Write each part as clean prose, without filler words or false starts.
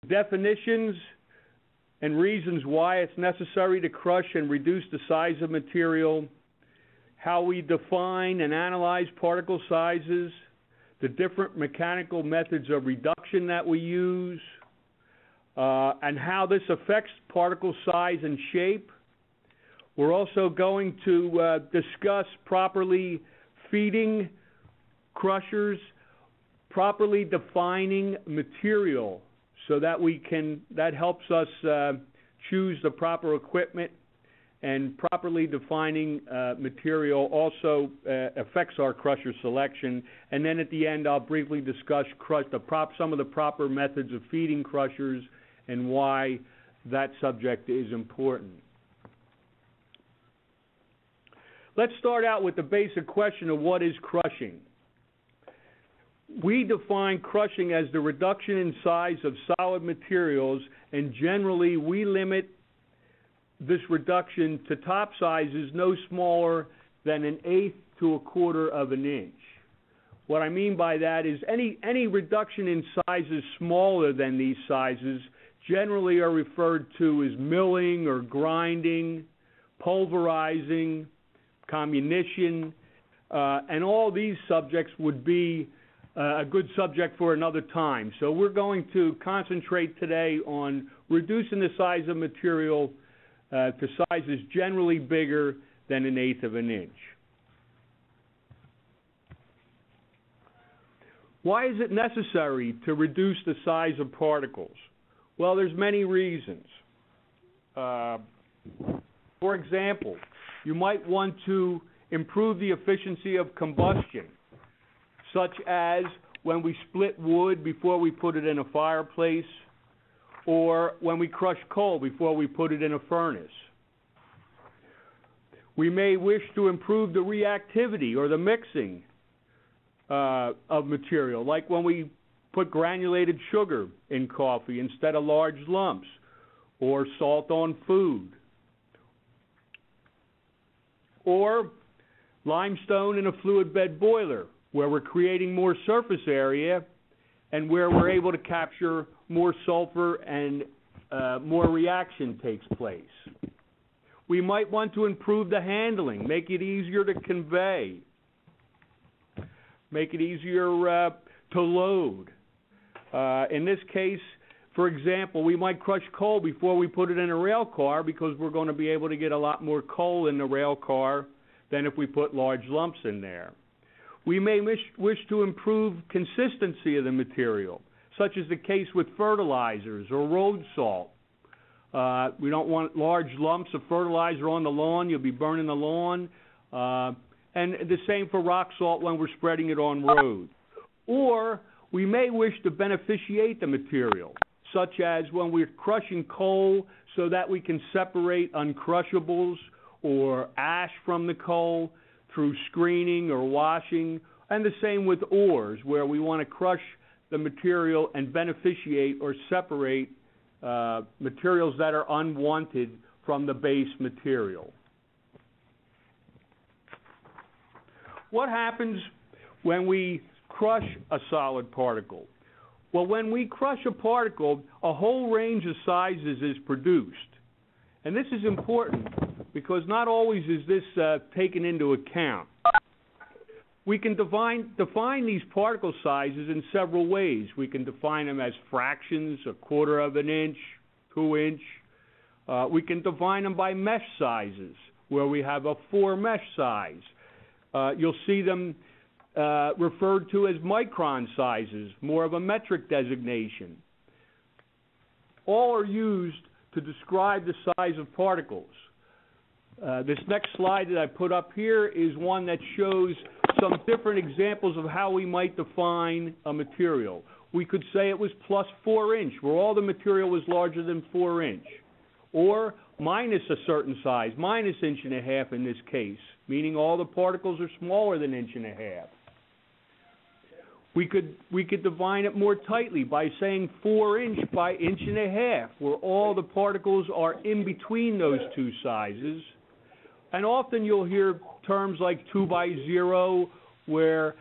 definitions and reasons why it's necessary to crush and reduce the size of material, how we define and analyze particle sizes, the different mechanical methods of reduction that we use, and how this affects particle size and shape. We're also going to discuss properly feeding crushers, properly defining material so that that helps us choose the proper equipment, and properly defining material also affects our crusher selection. And then at the end, I'll briefly discuss some of the proper methods of feeding crushers and why that subject is important. Let's start out with the basic question of what is crushing. We define crushing as the reduction in size of solid materials, and generally we limit this reduction to top sizes no smaller than 1/8 to 1/4 of an inch. What I mean by that is any reduction in sizes smaller than these sizes generally are referred to as milling or grinding, pulverizing, comminution, and all these subjects would be a good subject for another time. So we're going to concentrate today on reducing the size of material to sizes generally bigger than 1/8 of an inch. Why is it necessary to reduce the size of particles? Well, there's many reasons. For example, you might want to improve the efficiency of combustion, such as when we split wood before we put it in a fireplace, or when we crush coal before we put it in a furnace. We may wish to improve the reactivity or the mixing of material, like when we put granulated sugar in coffee instead of large lumps, or salt on food, or limestone in a fluid bed boiler, where we're creating more surface area and where we're able to capture more sulfur and more reaction takes place. We might want to improve the handling, make it easier to convey, make it easier to load. In this case, for example, we might crush coal before we put it in a rail car because we're going to be able to get a lot more coal in the rail car than if we put large lumps in there. We may wish to improve consistency of the material, such as the case with fertilizers or road salt. We don't want large lumps of fertilizer on the lawn. You'll be burning the lawn. And the same for rock salt when we're spreading it on roads. Or we may wish to beneficiate the material, such as when we're crushing coal so that we can separate uncrushables or ash from the coal through screening or washing, and the same with ores, where we want to crush the material and beneficiate or separate materials that are unwanted from the base material. What happens when we crush a solid particle? Well, when we crush a particle, a whole range of sizes is produced. And this is important because not always is this taken into account. We can define these particle sizes in several ways. We can define them as fractions, 1/4 of an inch, 2 inch. We can define them by mesh sizes, where we have a 4 mesh size. You'll see them referred to as micron sizes, more of a metric designation. All are used to describe the size of particles. This next slide that I put up here is one that shows some different examples of how we might define a material. We could say it was plus 4 inch, where all the material was larger than 4 inch. Or minus a certain size, minus 1.5 inches in this case, meaning all the particles are smaller than 1.5 inches. We could define it more tightly by saying 4 inch by 1.5 inches, where all the particles are in between those two sizes. And often you'll hear terms like 2 by 0, where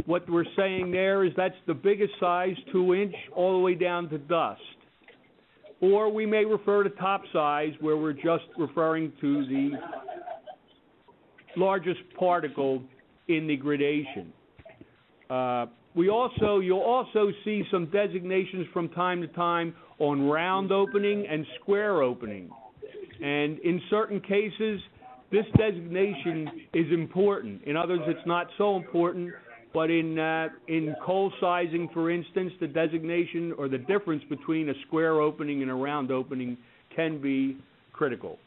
what we're saying there is that's the biggest size, 2 inch, all the way down to dust. or we may refer to top size, where we're just referring to the largest particle in the gradation. You'll also see some designations from time to time on round opening and square opening. And in certain cases, this designation is important. In others, it's not so important. But in coal sizing, for instance, the designation or the difference between a square opening and a round opening can be critical.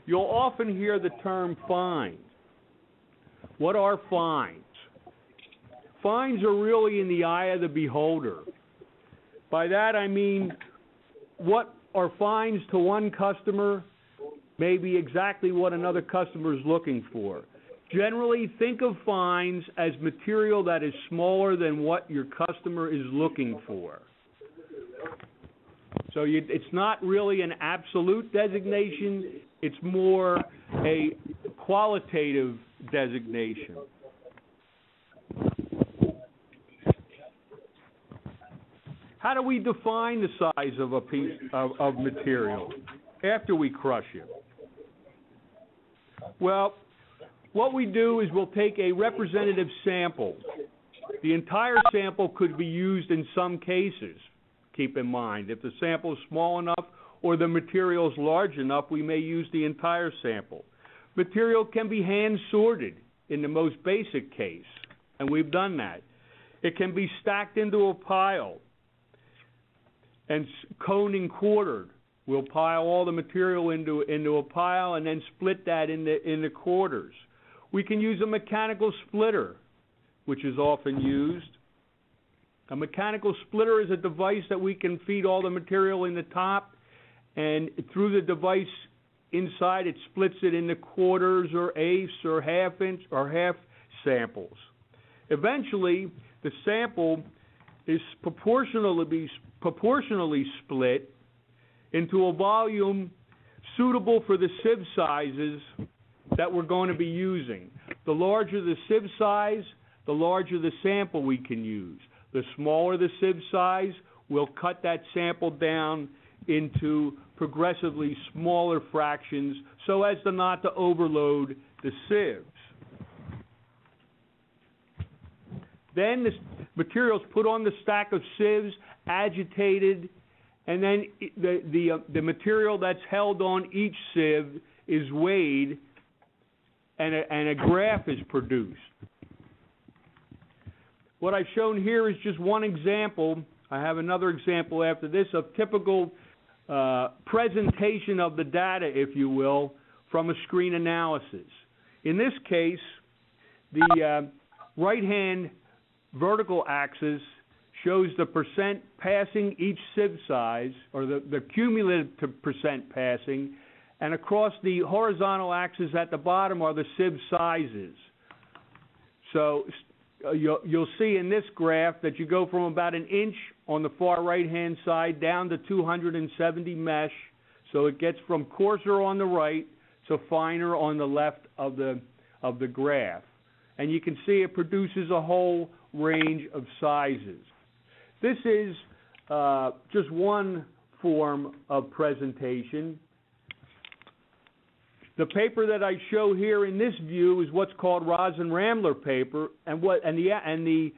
You'll often hear the term fines. What are fines? Fines are really in the eye of the beholder. By that I mean, what are fines to one customer may be exactly what another customer is looking for. Generally, think of fines as material that is smaller than what your customer is looking for. So it's not really an absolute designation, it's more a qualitative designation. How do we define the size of a piece of material after we crush it? Well, what we do is we'll take a representative sample. The entire sample could be used in some cases, keep in mind. If the sample is small enough or the material is large enough, we may use the entire sample. Material can be hand sorted in the most basic case, and we've done that. It can be stacked into a pile and coned and quartered. We'll pile all the material into a pile and then split that into quarters. We can use a mechanical splitter, which is often used. A mechanical splitter is a device that we can feed all the material in the top, and through the device inside it splits it into quarters or eighths or half-inch or half samples. Eventually, the sample is proportionally split into a volume suitable for the sieve sizes that we're going to be using. The larger the sieve size, the larger the sample we can use. The smaller the sieve size, we'll cut that sample down into progressively smaller fractions so as to not to overload the sieves. Then the material is put on the stack of sieves, agitated, and then the material that's held on each sieve is weighed, and a graph is produced. What I've shown here is just one example. I have another example after this of typical presentation of the data, if you will, from a screen analysis. In this case, the right-hand vertical axis shows the percent passing each sieve size, or the cumulative percent passing, and across the horizontal axis at the bottom are the sieve sizes. So you'll see in this graph that you go from about an inch on the far right-hand side down to 270 mesh, so it gets from coarser on the right to finer on the left of the graph. And you can see it produces a whole range of sizes. This is just one form of presentation. The paper that I show here in this view is what's called Rosen-Ramler paper, and the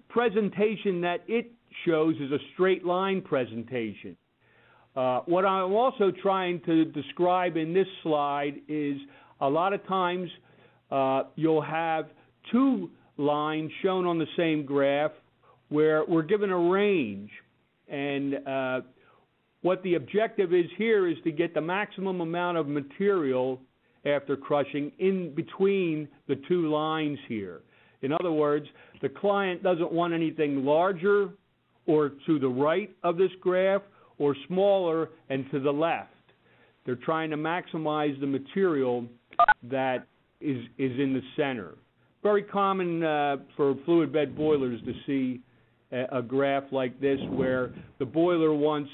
presentation that it shows is a straight line presentation. What I'm also trying to describe in this slide is a lot of times you'll have two lines shown on the same graph where we're given a range, and what the objective is here is to get the maximum amount of material after crushing in between the two lines here. In other words, the client doesn't want anything larger or to the right of this graph or smaller and to the left. They're trying to maximize the material that is in the center. Very common for fluid bed boilers to see a graph like this where the boiler wants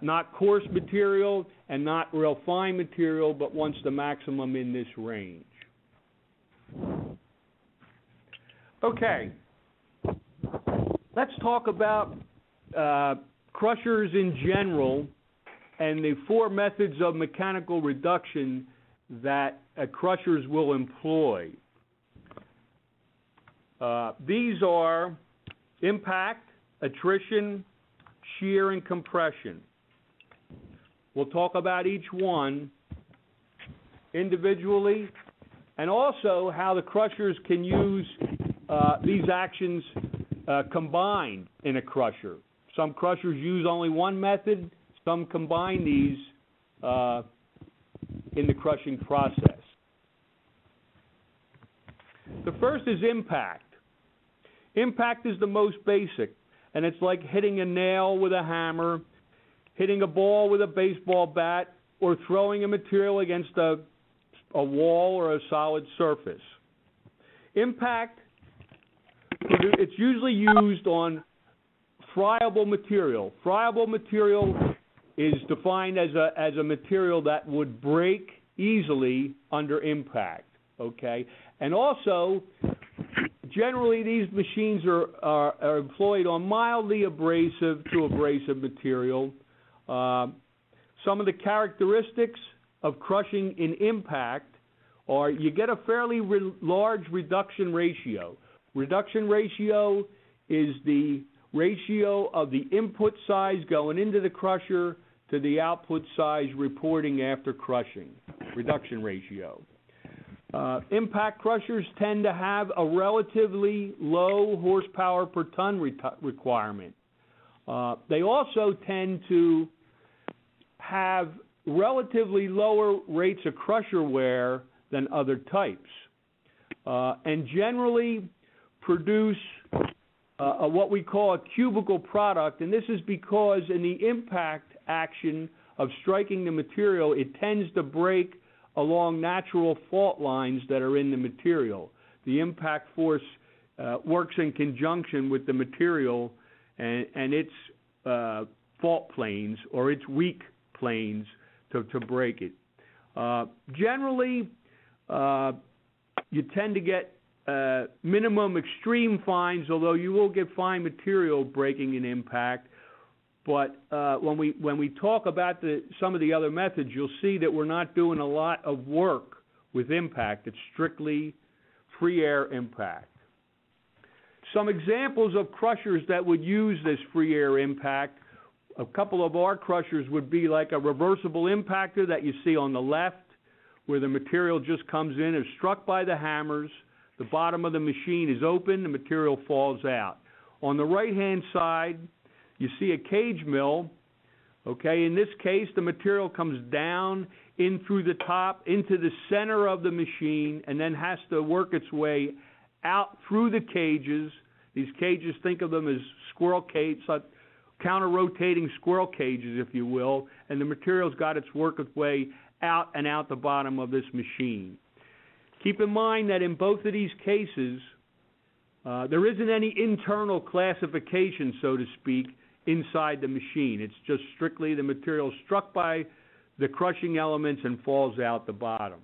not coarse material and not real fine material, but wants the maximum in this range. Okay, let's talk about crushers in general and the 4 methods of mechanical reduction that crushers will employ. These are impact, attrition, shear, and compression. We'll talk about each one individually, and also how the crushers can use these actions combined in a crusher. Some crushers use only one method, some combine these in the crushing process. The first is impact. Impact is the most basic, and it's like hitting a nail with a hammer, hitting a ball with a baseball bat, or throwing a material against a wall or a solid surface. Impact, it's usually used on friable material. Friable material is defined as a material that would break easily under impact, okay? And also, generally these machines are employed on mildly abrasive to abrasive material. Some of the characteristics of crushing in impact are you get a fairly large reduction ratio. Reduction ratio is the ratio of the input size going into the crusher to the output size reporting after crushing. Reduction ratio. Impact crushers tend to have a relatively low horsepower per ton requirement. They also tend to have relatively lower rates of crusher wear than other types, and generally produce what we call a cubical product, and this is because in the impact action of striking the material, it tends to break along natural fault lines that are in the material. The impact force works in conjunction with the material and its fault planes or its weak planes to break it. Generally, you tend to get minimum extreme fines, although you will get fine material breaking in impact. But when we talk about some of the other methods, you'll see that we're not doing a lot of work with impact. It's strictly free air impact. Some examples of crushers that would use this free air impact, a couple of our crushers would be like a reversible impactor that you see on the left, where the material just comes in, is struck by the hammers, the bottom of the machine is open, the material falls out. On the right-hand side, you see a cage mill. Okay, in this case, the material comes down in through the top into the center of the machine and then has to work its way out through the cages. These cages, think of them as squirrel cages, counter-rotating squirrel cages, if you will, and the material's got its work its way out and out the bottom of this machine. Keep in mind that in both of these cases, there isn't any internal classification, so to speak, inside the machine. It's just strictly the material struck by the crushing elements and falls out the bottom.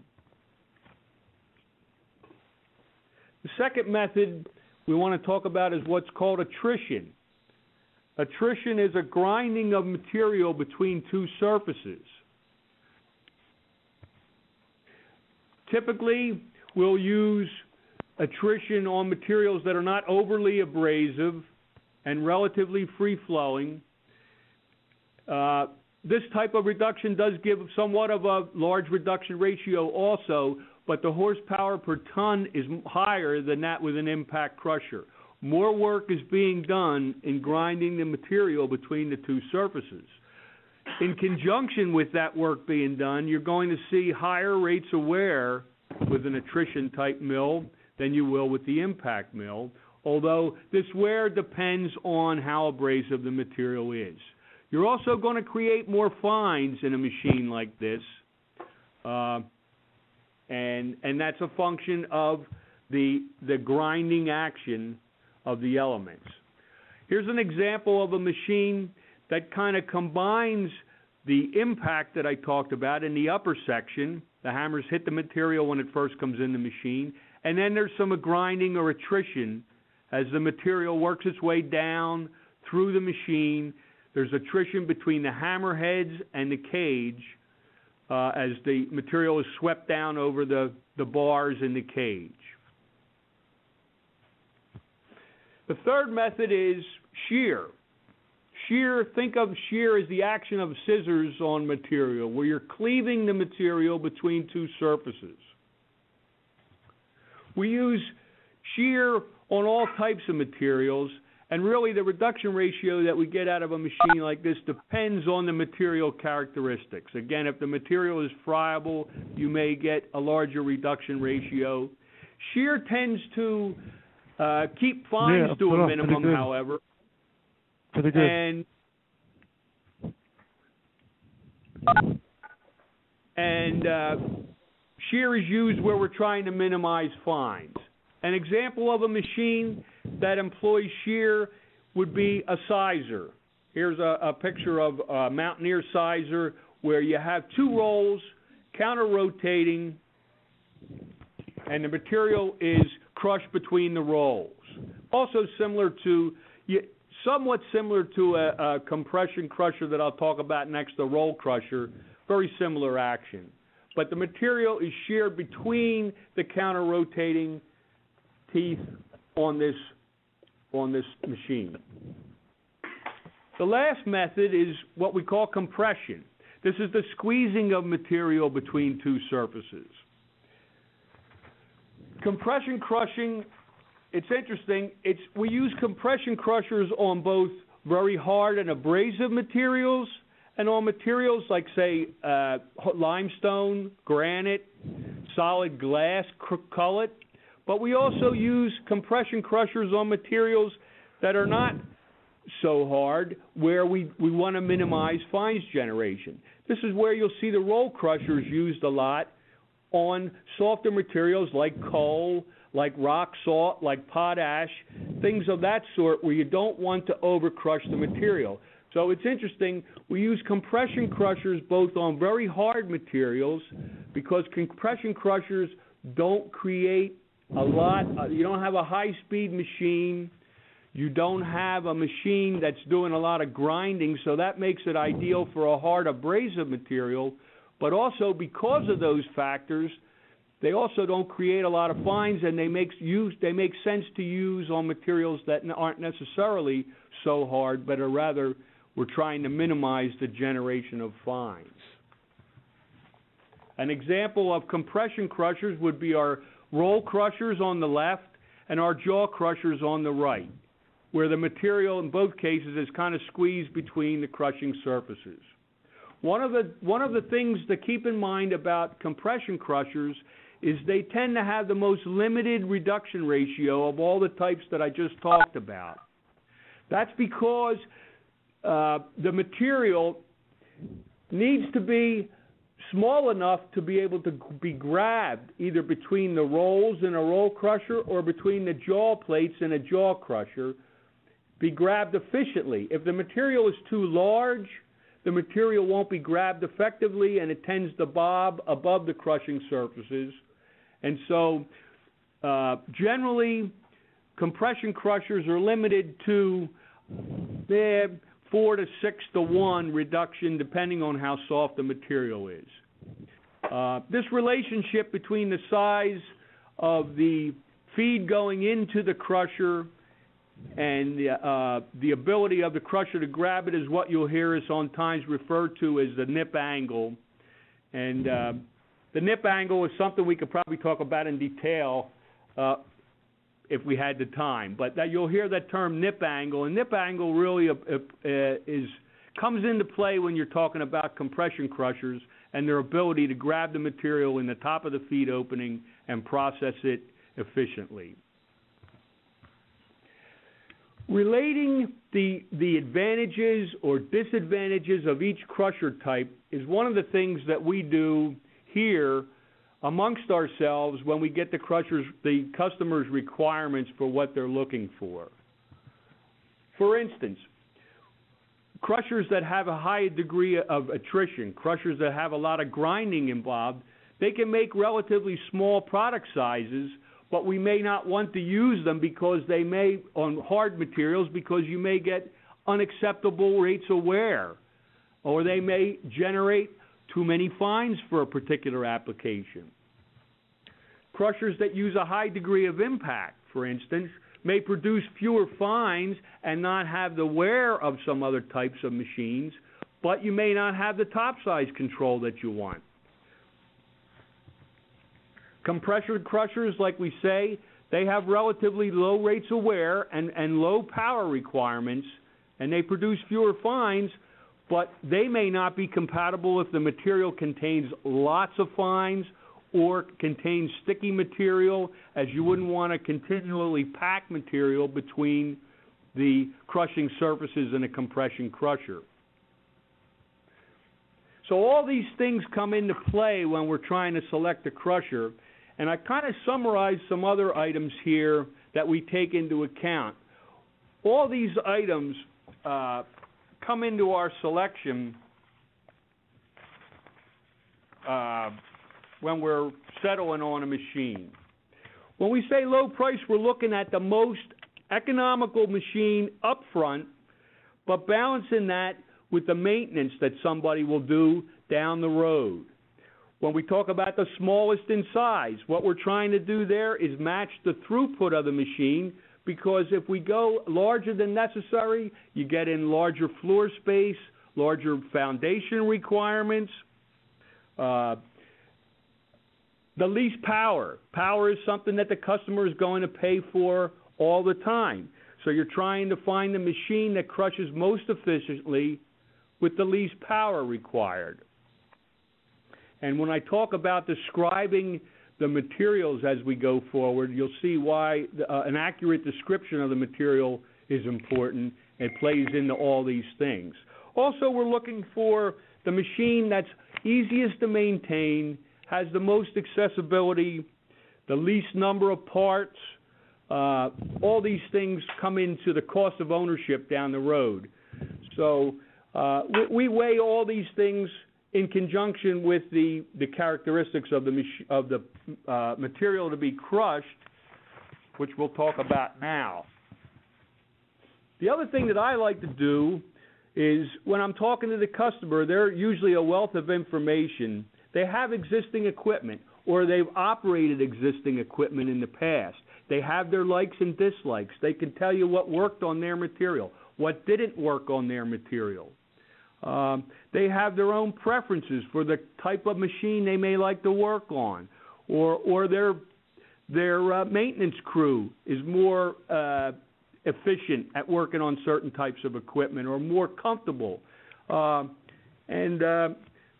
The second method we want to talk about is what's called attrition. Attrition is a grinding of material between two surfaces. Typically, we'll use attrition on materials that are not overly abrasive and relatively free-flowing. This type of reduction does give somewhat of a large reduction ratio also, but the horsepower per ton is higher than that with an impact crusher. More work is being done in grinding the material between the two surfaces. In conjunction with that work being done, you're going to see higher rates of wear with an attrition type mill than you will with the impact mill, although this wear depends on how abrasive the material is. You're also going to create more fines in a machine like this, and that's a function of the grinding action of the elements. Here's an example of a machine that kind of combines the impact that I talked about in the upper section. The hammers hit the material when it first comes in the machine, and then there's some grinding or attrition as the material works its way down through the machine, There's attrition between the hammerheads and the cage as the material is swept down over the bars in the cage. The third method is shear. Shear, think of shear as the action of scissors on material, where you're cleaving the material between two surfaces. We use shear on all types of materials, and really the reduction ratio that we get out of a machine like this depends on the material characteristics. Again, if the material is friable, you may get a larger reduction ratio. Shear tends to keep fines to a minimum, however. Pretty good. And shear is used where we're trying to minimize fines. An example of a machine that employs shear would be a sizer. Here's a picture of a Mountaineer sizer where you have two rolls counter-rotating and the material is crushed between the rolls. Also somewhat similar to a compression crusher that I'll talk about next, a roll crusher, very similar action. But the material is sheared between the counter-rotating teeth on this machine. The last method is what we call compression. This is the squeezing of material between two surfaces. Compression crushing, it's interesting. We use compression crushers on both very hard and abrasive materials and on materials like, say, limestone, granite, solid glass, cullet. But we also use compression crushers on materials that are not so hard, where we want to minimize fines generation. This is where you'll see the roll crushers used a lot on softer materials like coal, like rock salt, like potash, things of that sort where you don't want to over-crush the material. So it's interesting, we use compression crushers both on very hard materials because compression crushers don't create a lot, you don't have a high-speed machine, you don't have a machine that's doing a lot of grinding, so that makes it ideal for a hard abrasive material, but also because of those factors, they also don't create a lot of fines, and they make sense to use on materials that aren't necessarily so hard, but are rather, we're trying to minimize the generation of fines. An example of compression crushers would be our roll crushers on the left and our jaw crushers on the right, where the material in both cases is kind of squeezed between the crushing surfaces. One of the things to keep in mind about compression crushers is they tend to have the most limited reduction ratio of all the types that I just talked about. That's because the material needs to be small enough to be able to be grabbed either between the rolls in a roll crusher or between the jaw plates in a jaw crusher, be grabbed efficiently. If the material is too large, the material won't be grabbed effectively and it tends to bob above the crushing surfaces. And so generally, compression crushers are limited to 4 to 6 to 1 reduction depending on how soft the material is. This relationship between the size of the feed going into the crusher and the ability of the crusher to grab it is what you'll hear us sometimes referred to as the nip angle. And the nip angle is something we could probably talk about in detail if we had the time. But you'll hear that term nip angle, and nip angle really comes into play when you're talking about compression crushers and their ability to grab the material in the top of the feed opening and process it efficiently. Relating the advantages or disadvantages of each crusher type is one of the things that we do here amongst ourselves when we get the customer's requirements for what they're looking for. For instance, crushers that have a high degree of attrition, crushers that have a lot of grinding involved, they can make relatively small product sizes, but we may not want to use them because they may, on hard materials, because you may get unacceptable rates of wear, or they may generate too many fines for a particular application. Crushers that use a high degree of impact, for instance, may produce fewer fines and not have the wear of some other types of machines, but you may not have the top size control that you want. Compressor crushers, like we say, they have relatively low rates of wear and low power requirements, and they produce fewer fines, but they may not be compatible if the material contains lots of fines or contains sticky material, as you wouldn't want to continually pack material between the crushing surfaces in a compression crusher. So all these things come into play when we're trying to select a crusher, and I kind of summarized some other items here that we take into account. All these items come into our selection when we're settling on a machine. When we say low price, we're looking at the most economical machine up front, but balancing that with the maintenance that somebody will do down the road. When we talk about the smallest in size, what we're trying to do there is match the throughput of the machine, because if we go larger than necessary, you get in larger floor space, larger foundation requirements. The least power. Power is something that the customer is going to pay for all the time. So you're trying to find the machine that crushes most efficiently with the least power required. And when I talk about describing the materials as we go forward, you'll see why an accurate description of the material is important. It plays into all these things. Also, we're looking for the machine that's easiest to maintain, has the most accessibility, the least number of parts. All these things come into the cost of ownership down the road. So we weigh all these things in conjunction with the characteristics of the material to be crushed, which we'll talk about now. The other thing that I like to do is when I'm talking to the customer, they're usually a wealth of information. They have existing equipment, or they've operated existing equipment in the past. They have their likes and dislikes. They can tell you what worked on their material, what didn't work on their material. They have their own preferences for the type of machine they may like to work on, or their maintenance crew is more efficient at working on certain types of equipment, or more comfortable. The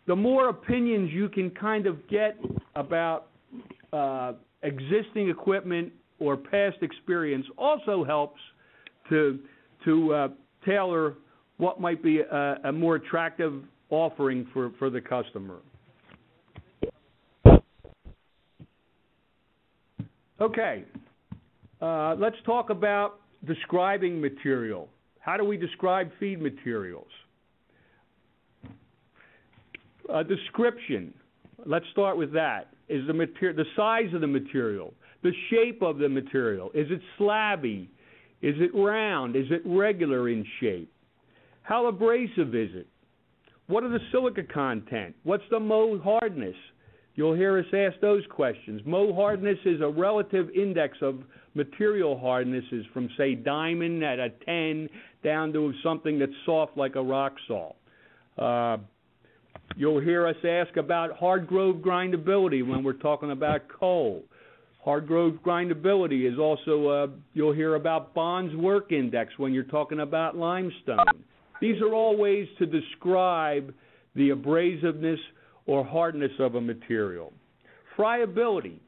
more opinions you can kind of get about existing equipment or past experience also helps to tailor what might be a more attractive offering for the customer. Okay, let's talk about describing material. How do we describe feed materials? Description. Let's start with that. Is the size of the material, the shape of the material? Is it slabby? Is it round? Is it regular in shape? How abrasive is it? What are the silica content? What's the mold hardness? You'll hear us ask those questions. Mold hardness is a relative index of material hardnesses from, say, diamond at a 10 down to something that's soft like a rock salt. You'll hear us ask about hard-grove grindability when we're talking about coal. Hard-grove grindability is also, you'll hear about Bond's work index when you're talking about limestone. These are all ways to describe the abrasiveness or hardness of a material. Friability.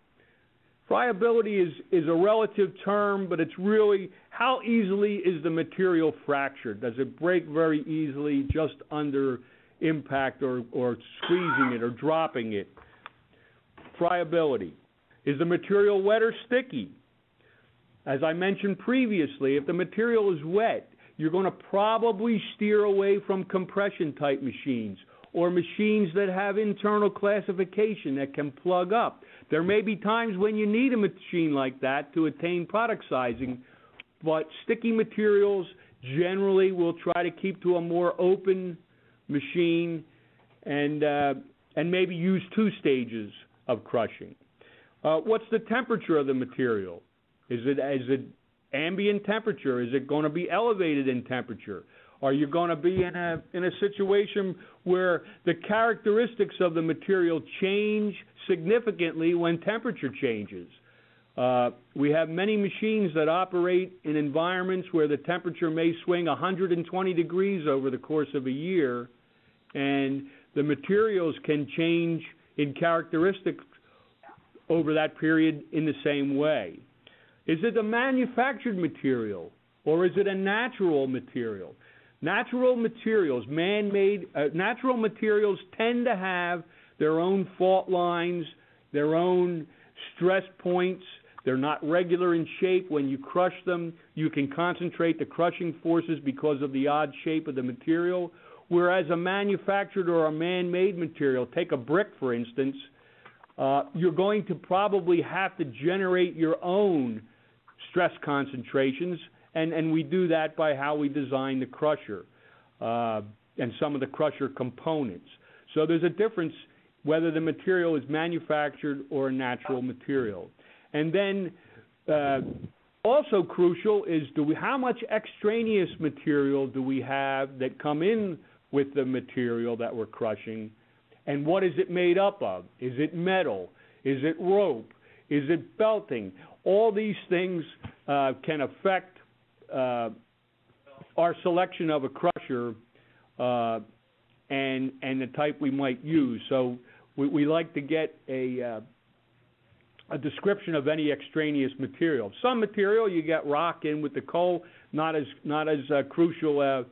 Friability is a relative term, but it's really how easily is the material fractured? Does it break very easily just under impact or squeezing it or dropping it? Friability. Is the material wet or sticky? As I mentioned previously, if the material is wet, you're going to probably steer away from compression-type machines or machines that have internal classification that can plug up. There may be times when you need a machine like that to attain product sizing, but sticky materials Generally, we'll try to keep to a more open machine and maybe use 2 stages of crushing. What's the temperature of the material? Is it ambient temperature? Is it going to be elevated in temperature? Are you going to be in a situation where the characteristics of the material change significantly when temperature changes? We have many machines that operate in environments where the temperature may swing 120 degrees over the course of a year, and the materials can change in characteristics over that period in the same way. Is it a manufactured material, or is it a natural material? Natural materials, man-made, natural materials tend to have their own fault lines, their own stress points. They're not regular in shape. When you crush them, you can concentrate the crushing forces because of the odd shape of the material. Whereas a manufactured or a man-made material, take a brick for instance, you're going to probably have to generate your own stress concentrations, and we do that by how we design the crusher and some of the crusher components. So there's a difference whether the material is manufactured or a natural material. And then also crucial is how much extraneous material do we have that come in with the material that we're crushing, and what is it made up of? Is it metal? Is it rope? Is it belting? All these things can affect our selection of a crusher and the type we might use. So we like to get a description of any extraneous material. Some material you get rock in with the coal, not as crucial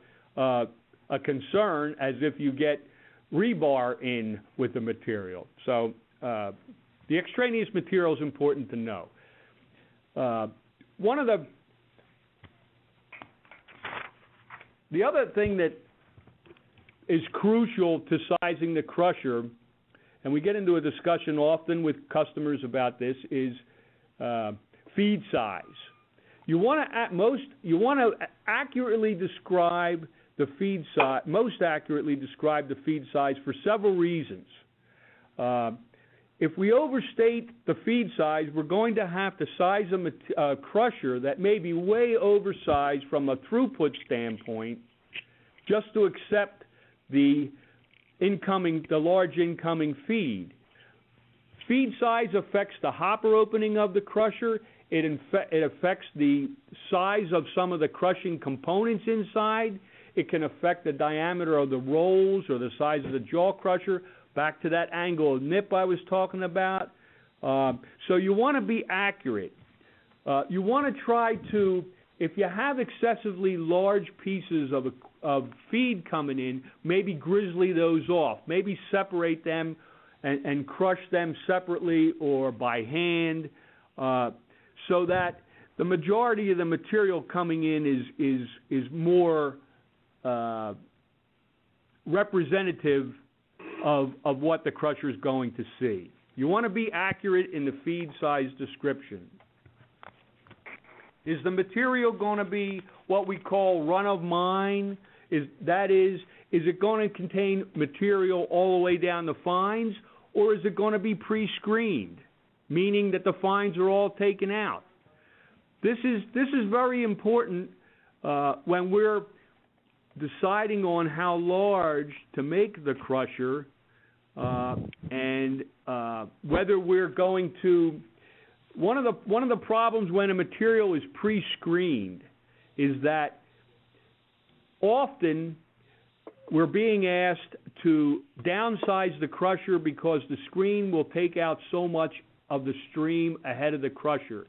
a concern as if you get rebar in with the material. So the extraneous material is important to know. One of the other thing that is crucial to sizing the crusher, and we get into a discussion often with customers about this, is feed size. You want to accurately describe the feed size, most accurately describe the feed size for several reasons. If we overstate the feed size, we're going to have to size a crusher that may be way oversized from a throughput standpoint just to accept the large incoming feed. Feed size affects the hopper opening of the crusher. It affects the size of some of the crushing components inside. It can affect the diameter of the rolls or the size of the jaw crusher, back to that angle of nip I was talking about. So you want to be accurate. You want to try to, if you have excessively large pieces of feed coming in, maybe grizzly those off. Maybe separate them and crush them separately or by hand so that the majority of the material coming in is more representative of what the crusher is going to see. You want to be accurate in the feed size description. Is the material going to be what we call run-of-mine? Is it going to contain material all the way down the fines, or is it going to be pre-screened, meaning that the fines are all taken out? This is very important when we're deciding on how large to make the crusher and whether we're going to. One of the problems when a material is pre-screened is that often we're being asked to downsize the crusher because the screen will take out so much of the stream ahead of the crusher.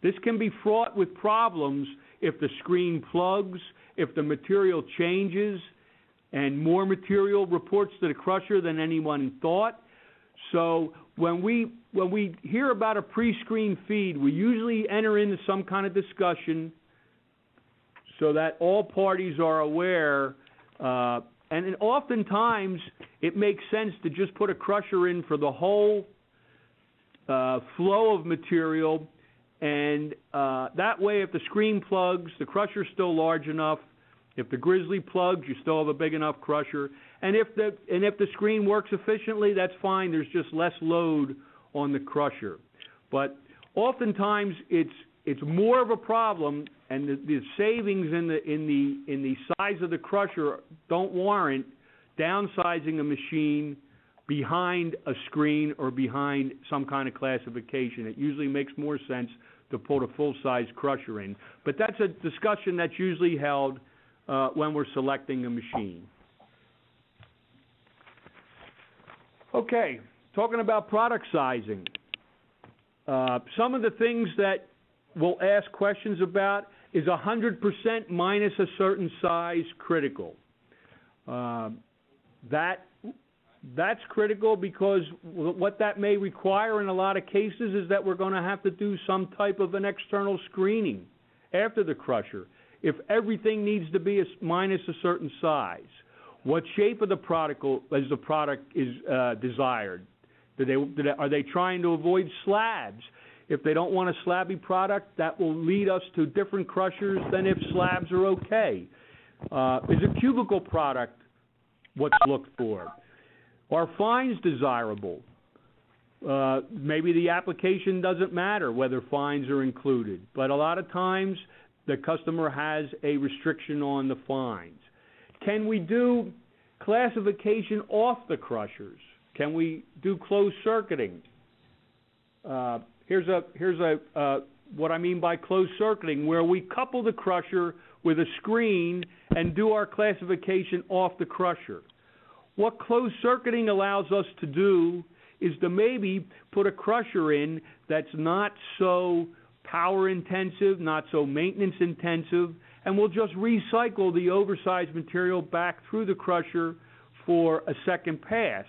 This can be fraught with problems if the screen plugs, if the material changes, and more material reports to the crusher than anyone thought. So when we hear about a pre-screen feed, we usually enter into some kind of discussion so that all parties are aware. And oftentimes, it makes sense to just put a crusher in for the whole flow of material. And that way, if the screen plugs, the crusher's still large enough If the grizzly plugs, you still have a big enough crusher. And if the screen works efficiently, that's fine. There's just less load on the crusher. But oftentimes it's more of a problem, and the savings in the size of the crusher don't warrant downsizing a machine behind a screen or behind some kind of classification. It usually makes more sense to put a full-size crusher in. But that's a discussion that's usually held when we're selecting a machine. Okay, talking about product sizing. Some of the things that we'll ask questions about is 100% minus a certain size critical. That's critical because what that may require in a lot of cases is that we're going to have to do some type of an external screening after the crusher. If everything needs to be minus a certain size, what shape of the product is desired? Are they trying to avoid slabs? If they don't want a slabby product, that will lead us to different crushers than if slabs are okay. Is a cubical product what's looked for? Are fines desirable? Maybe the application doesn't matter whether fines are included, but a lot of times the customer has a restriction on the fines. Can we do classification off the crushers? Can we do closed circuiting? Here's what I mean by closed circuiting, where we couple the crusher with a screen and do our classification off the crusher. What closed circuiting allows us to do is to maybe put a crusher in that's not so power intensive, not so maintenance intensive, and we'll just recycle the oversized material back through the crusher for a second pass.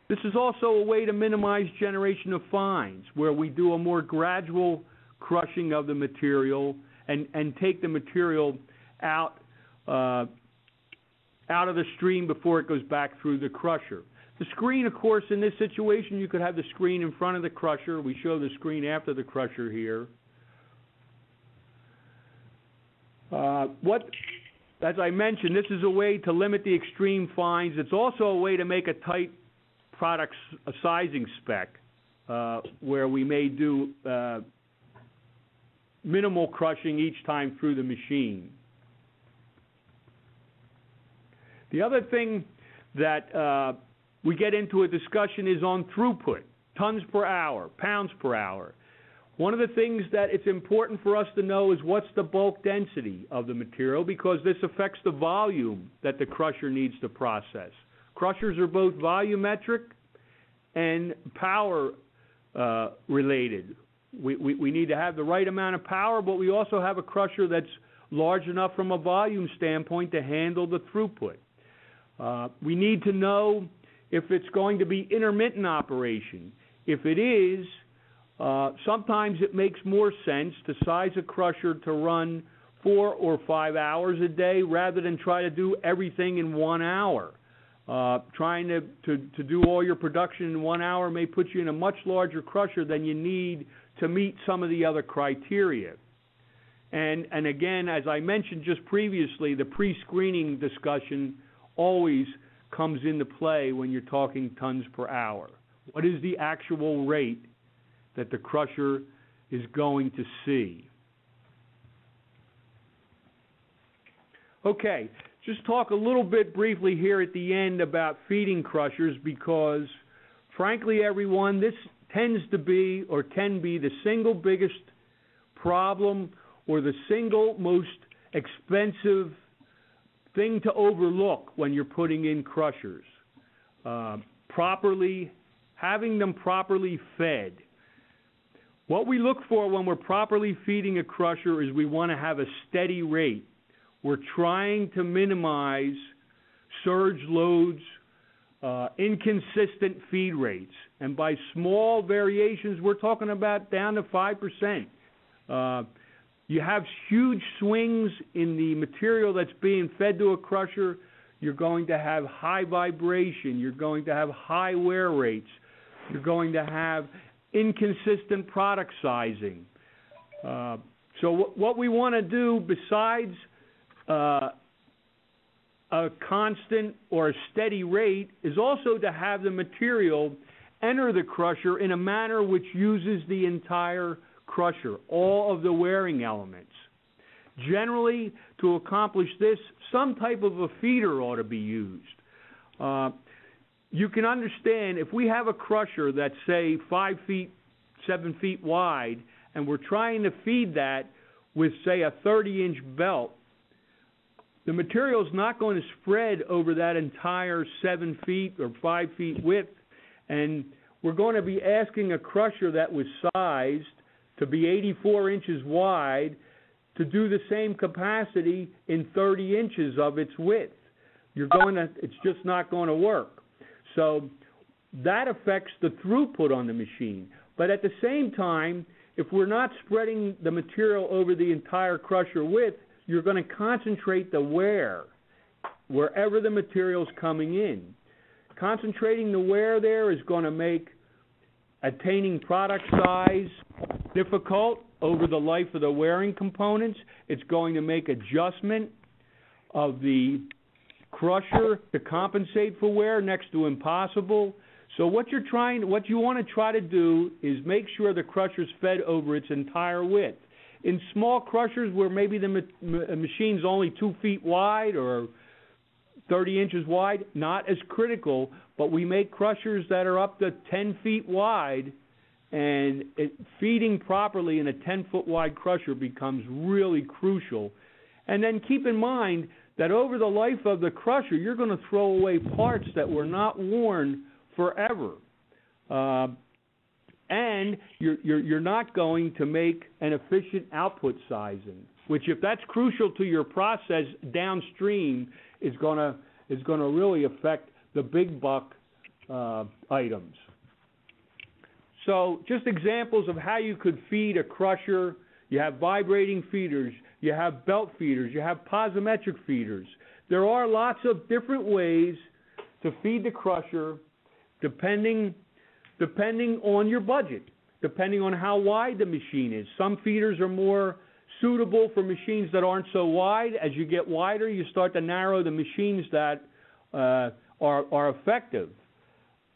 This is also a way to minimize generation of fines, where we do a more gradual crushing of the material and take the material out of the stream before it goes back through the crusher. The screen, of course, in this situation, you could have the screen in front of the crusher. We show the screen after the crusher here. As I mentioned, this is a way to limit the extreme fines. It's also a way to make a tight product sizing spec, where we may do minimal crushing each time through the machine. The other thing that we get into a discussion is on throughput, tons per hour, pounds per hour. One of the things that it's important for us to know is what's the bulk density of the material, because this affects the volume that the crusher needs to process. Crushers are both volumetric and power related. We need to have the right amount of power, but we also have a crusher that's large enough from a volume standpoint to handle the throughput. We need to know if it's going to be intermittent operation. If it is, sometimes it makes more sense to size a crusher to run 4 or 5 hours a day rather than try to do everything in 1 hour. Trying to do all your production in 1 hour may put you in a much larger crusher than you need to meet some of the other criteria. And again, as I mentioned just previously, the pre-screening discussion always comes into play when you're talking tons per hour. What is the actual rate that the crusher is going to see? Okay, just talk a little bit briefly here at the end about feeding crushers, because frankly, everyone, this tends to be or can be the single biggest problem or the single most expensive thing to overlook when you're putting in crushers. Having them properly fed. What we look for when we're properly feeding a crusher is we want to have a steady rate. We're trying to minimize surge loads, inconsistent feed rates. And by small variations, we're talking about down to 5%. You have huge swings in the material that's being fed to a crusher. You're going to have high vibration. You're going to have high wear rates. You're going to have inconsistent product sizing. So what we want to do, besides a constant or a steady rate is also to have the material enter the crusher in a manner which uses the entire crusher, all of the wearing elements. Generally, to accomplish this, some type of a feeder ought to be used. You can understand if we have a crusher that's, say, 5 feet, 7 feet wide, and we're trying to feed that with, say, a 30-inch belt, the material's not going to spread over that entire 7 feet or 5 feet width, and we're going to be asking a crusher that was sized to be 84 inches wide to do the same capacity in 30 inches of its width. It's just not going to work. So that affects the throughput on the machine. But at the same time, if we're not spreading the material over the entire crusher width, you're going to concentrate the wear wherever the material's coming in. Concentrating the wear there is going to make attaining product size difficult over the life of the wearing components. It's going to make adjustment of the crusher to compensate for wear next to impossible. So what you want to try to do is make sure the crusher's fed over its entire width. In small crushers where maybe the machine's only 2 feet wide or 30 inches wide, not as critical, but we make crushers that are up to 10 feet wide, and feeding properly in a 10-foot wide crusher becomes really crucial. And then keep in mind that over the life of the crusher, you're going to throw away parts that were not worn forever. And you're not going to make an efficient output sizing, which, if that's crucial to your process downstream, is going to really affect the big buck items. So just examples of how you could feed a crusher. You have vibrating feeders, you have belt feeders, you have posimetric feeders. There are lots of different ways to feed the crusher depending on your budget, depending on how wide the machine is. Some feeders are more suitable for machines that aren't so wide. As you get wider, you start to narrow the machines that are effective.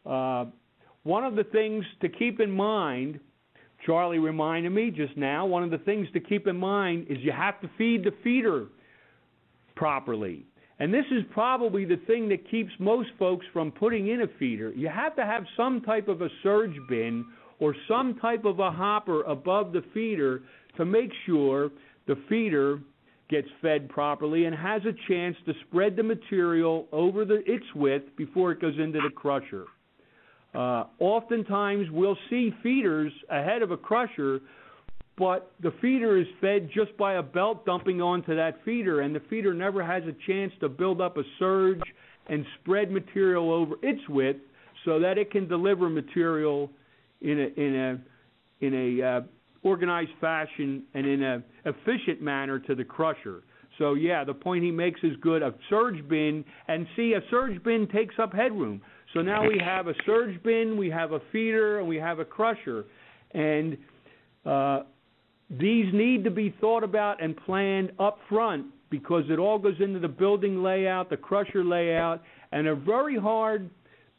One of the things to keep in mind, Charlie reminded me just now, one of the things to keep in mind is you have to feed the feeder properly. And this is probably the thing that keeps most folks from putting in a feeder. You have to have some type of a surge bin or some type of a hopper above the feeder to make sure the feeder gets fed properly and has a chance to spread the material over its width before it goes into the crusher. Oftentimes we'll see feeders ahead of a crusher, but the feeder is fed just by a belt dumping onto that feeder, and the feeder never has a chance to build up a surge and spread material over its width so that it can deliver material in a organized fashion and in a efficient manner to the crusher. So yeah, the point he makes is good. A surge bin, and see, a surge bin takes up headroom. So now we have a surge bin, we have a feeder, and we have a crusher. And these need to be thought about and planned up front because it all goes into the building layout, the crusher layout, and they're very hard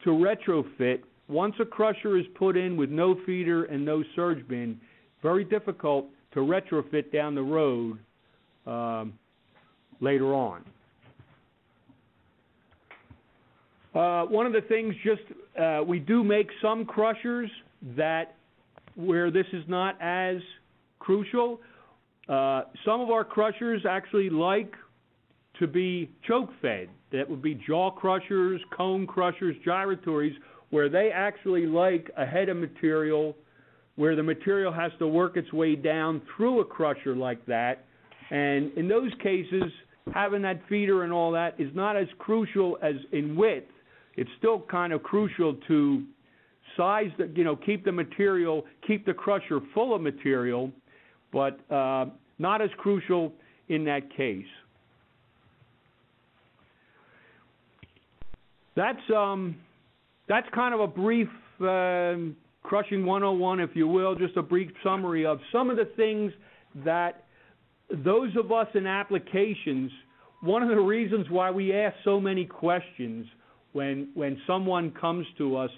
to retrofit. Once a crusher is put in with no feeder and no surge bin, very difficult to retrofit down the road later on. One of the things, we do make some crushers where this is not as crucial. Some of our crushers actually like to be choke fed. That would be jaw crushers, cone crushers, gyratories, where they actually like a head of material where the material has to work its way down through a crusher like that. And in those cases, having that feeder and all that is not as crucial as in width. It's still kind of crucial to size, keep the material, keep the crusher full of material, but not as crucial in that case. That's kind of a brief crushing 101, if you will, just a brief summary of some of the things that those of us in applications one of the reasons why we ask so many questions when someone comes to us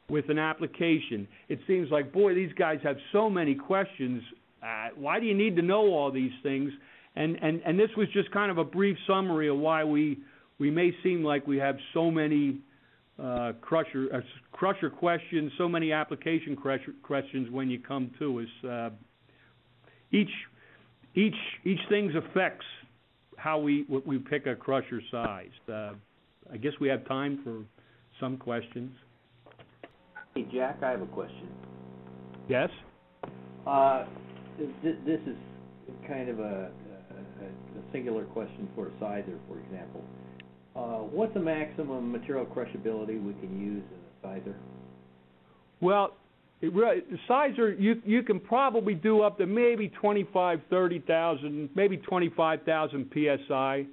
with an application. It seems like, boy, these guys have so many questions. Why do you need to know all these things? And this was just kind of a brief summary of why we may seem like we have so many crusher questions, so many application questions when you come to us. Each thing affects how we pick a crusher size. I guess we have time for some questions. Hey, Jack, I have a question. Yes? This is kind of a singular question for a sizer, for example. What's the maximum material crushability we can use in a sizer? Well, the sizer, you can probably do up to maybe 25, 30,000, maybe 25,000 PSI.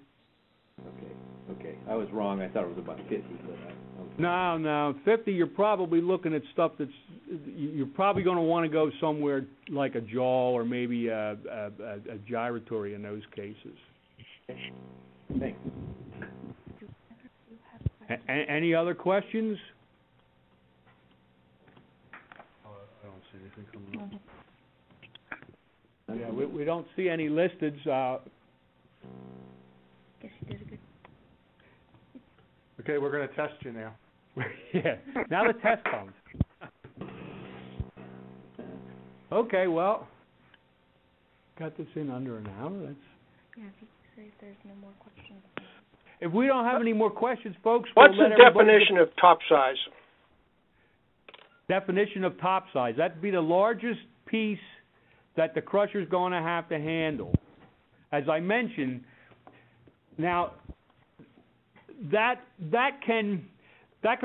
Okay. I was wrong. I thought it was about 50, but No, 50, you're probably looking at stuff that's, you're probably going to want to go somewhere like a jaw or maybe a gyratory in those cases. Thanks. Any other questions? I don't see anything coming up. Yeah, we don't see any listed. Guess you did a good. Okay, we're going to test you now. Yeah, now the test comes. Okay, well, got this in under an hour. That's. Yeah, if you say if there's no more questions. If we don't have any more questions, folks, what's we'll the let definition of top size? Definition of top size. That'd be the largest piece that the crusher's going to have to handle. As I mentioned, now that can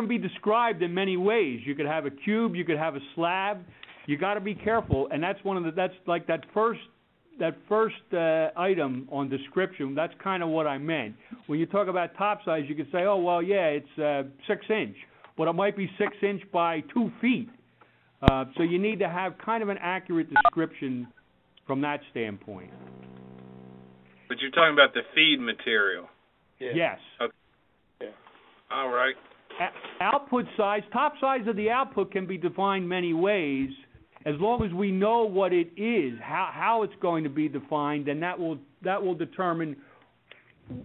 be described in many ways. You could have a cube, you could have a slab. You got to be careful, and that's like that first item on description. That's kind of what I meant. When you talk about top size, you could say, oh well, yeah, it's 6 inch, but it might be 6 inch by 2 feet. So you need to have kind of an accurate description from that standpoint. But you're talking about the feed material. Yeah. Yes. Okay. Yeah. All right. Output size, top size of the output can be defined many ways. As long as we know what it is, how it's going to be defined, then that will determine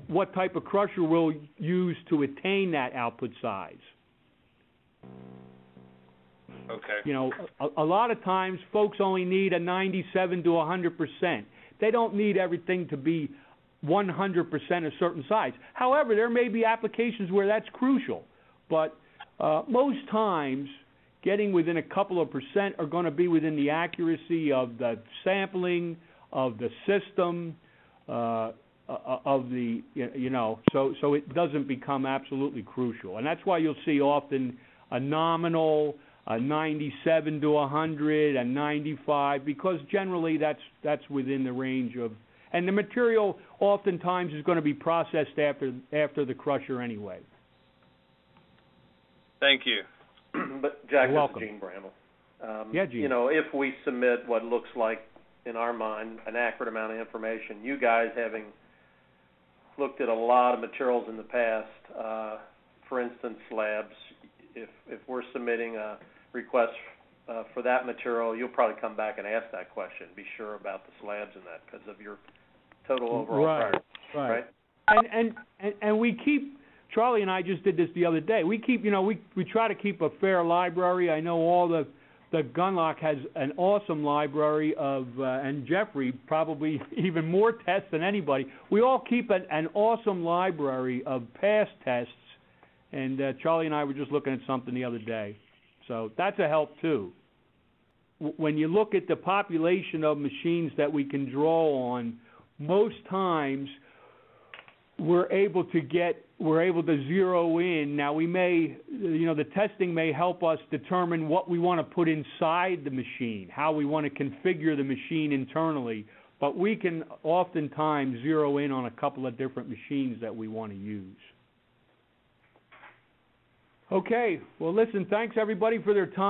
what type of crusher we'll use to attain that output size. Okay. You know, a lot of times folks only need a 97 to 100%. They don't need everything to be 100% a certain size. However, there may be applications where that's crucial, but most times getting within a couple of percent are going to be within the accuracy of the sampling, of the system, of the, so it doesn't become absolutely crucial. And that's why you'll see often a nominal, a 97 to 100, a 95, because generally that's within the range of, and the material oftentimes is going to be processed after the crusher anyway. Thank you. But, Jack, You're this welcome. is Gene Bramble. Yeah, Gene. You know, if we submit what looks like, in our mind, an accurate amount of information, you guys having looked at a lot of materials in the past, for instance, slabs, if we're submitting a request for that material, you'll probably come back and ask that question. Be sure about the slabs and that because of your total overall price. Right. And we keep, Charlie and I just did this the other day. We keep, we try to keep a fair library. I know all the Gunlock has an awesome library of, and Jeffrey probably even more tests than anybody. We all keep an awesome library of past tests, and Charlie and I were just looking at something the other day. So that's a help too. When you look at the population of machines that we can draw on, most times we're able to zero in. Now we may, the testing may help us determine what we want to put inside the machine, how we want to configure the machine internally, but we can oftentimes zero in on a couple of different machines that we want to use. Okay, well listen, thanks everybody for their time.